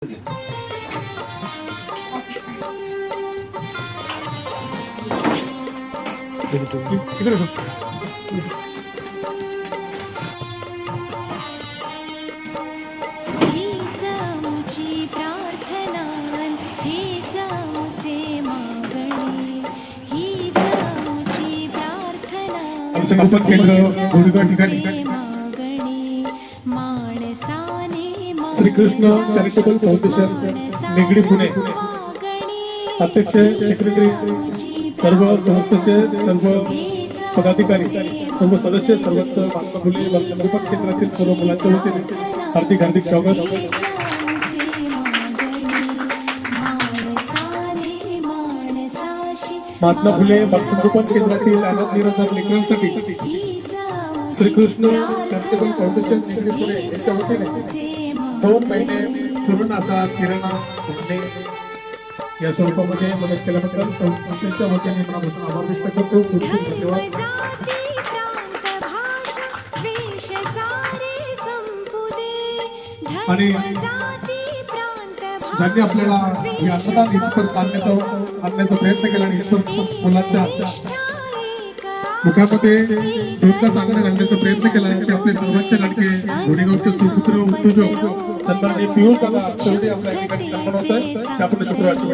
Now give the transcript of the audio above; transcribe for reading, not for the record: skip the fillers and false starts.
संगोपन केंद्र गोरेगाव ठिकाणी श्रीकृष्ण चॅरिटेबल फाउंडेशन निगडी पुणे अध्यक्ष सेक्रेटरी सर्व संस्थेचे सर्व पदाधिकारी सर्व सदस्य सर्वच महात्मा फुले संगोपन केंद्रातील सर्व मुलांच्या वतीने हार्दिक हार्दिक स्वागत। महात्मा फुले संगोपन केंद्रातील अनाथ निराधार लेकरांसाठी श्रीकृष्ण चॅरिटेबल फाउंडेशन निगडी पुणे यांच्या वतीने 2 महिने फिरून असा किराणा धान्य या स्वरूपामध्ये मदत केल्याबद्दल संस्थेच्या वतीने मनापासून आभार व्यक्त करतो। खूप खूप धन्यवाद। आणि ज्यांनी आपल्याला हे अन्नदान इथपर्यंत आणण्याचा प्रयत्न केला आणि इथपर्यंत मुलांच्या मुखामध्ये दूधचा चांगला घालण्याचा प्रयत्न केला ते आपले सर्वांचे लाडके गोरेगावचे सुपुत्र उद्योजक सन्माननीय पियुष दादा शेवटी आपल्या ठिकाणी सन्मान होत आहे. आपण शुक्रवारची